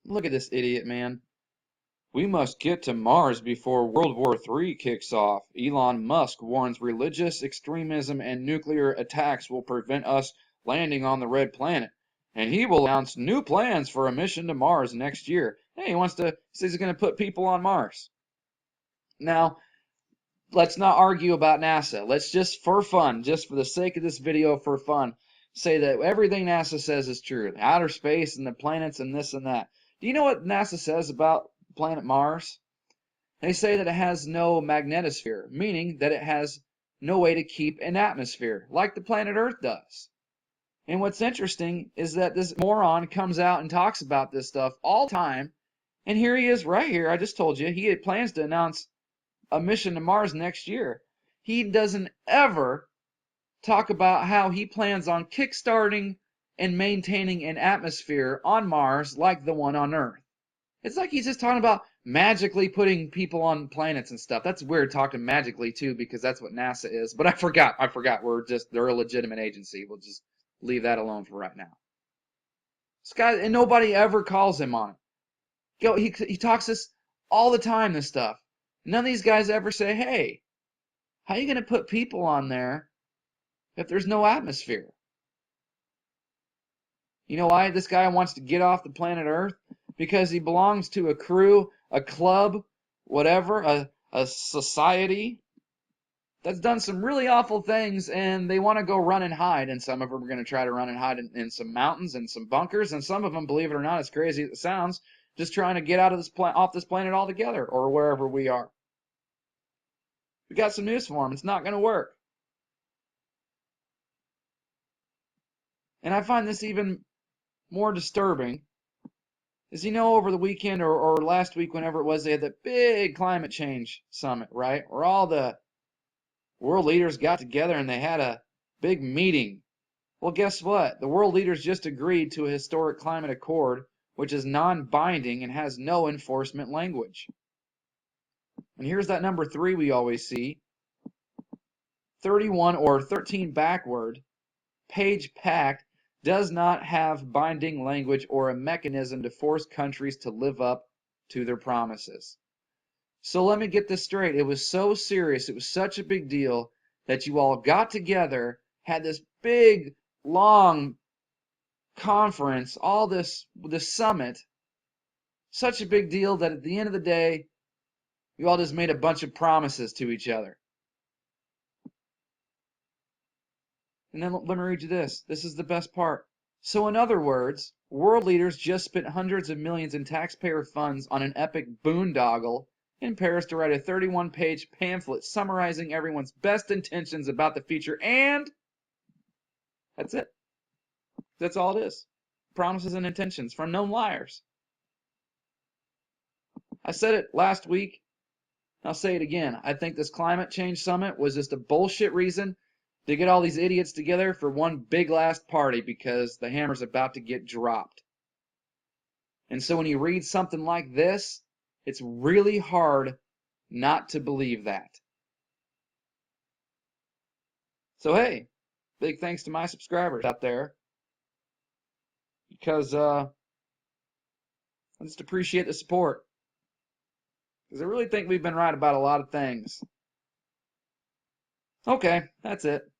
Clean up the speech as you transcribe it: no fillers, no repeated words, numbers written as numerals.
Look at this idiot, man. We must get to Mars before World War III kicks off. Elon Musk warns religious extremism and nuclear attacks will prevent us landing on the red planet. And he will announce new plans for a mission to Mars next year. Hey, he says he's going to put people on Mars. Now, let's not argue about NASA. Let's just, for fun, just for the sake of this video, for fun, say that everything NASA says is true. Outer space and the planets and this and that. Do you know what NASA says about planet Mars? They say that it has no magnetosphere, meaning that it has no way to keep an atmosphere, like the planet Earth does. And what's interesting is that this moron comes out and talks about this stuff all the time, and here he is right here. I just told you, he had plans to announce a mission to Mars next year. He doesn't ever talk about how he plans on kickstarting and maintaining an atmosphere on Mars like the one on Earth. It's like he's just talking about magically putting people on planets and stuff. That's weird talking magically too, because that's what NASA is. But I forgot. They're a legitimate agency. We'll just leave that alone for right now. This guy, and nobody ever calls him on it. He talks this all the time, this stuff. None of these guys ever say, hey, how are you going to put people on there if there's no atmosphere? You know why this guy wants to get off the planet Earth? Because he belongs to a crew, a club, whatever, a society that's done some really awful things, and they want to go run and hide. And some of them are going to try to run and hide in some mountains and some bunkers, and some of them, believe it or not, as crazy as it sounds, just trying to get out of off this planet altogether, or wherever we are. We got some news for him. It's not going to work. And I find this even more disturbing is, over the weekend or last week, whenever it was, they had that big climate change summit, right? Where all the world leaders got together and they had a big meeting. Well, guess what? The world leaders just agreed to a historic climate accord, which is non-binding and has no enforcement language. And here's that number 3 we always see. 31 or 13 backward, page pact does not have binding language or a mechanism to force countries to live up to their promises. So let me get this straight. It was so serious, it was such a big deal that you all got together, had this big, long conference, all this summit, such a big deal that at the end of the day, you all just made a bunch of promises to each other. And then let me read you this. This is the best part. So in other words, world leaders just spent hundreds of millions in taxpayer funds on an epic boondoggle in Paris to write a 31-page pamphlet summarizing everyone's best intentions about the future, and that's it. That's all it is. Promises and intentions from known liars. I said it last week. I'll say it again. I think this climate change summit was just a bullshit reason to get all these idiots together for one big last party, because the hammer's about to get dropped. And so when you read something like this, it's really hard not to believe that. So hey, big thanks to my subscribers out there, because I just appreciate the support, because I really think we've been right about a lot of things. Okay, that's it.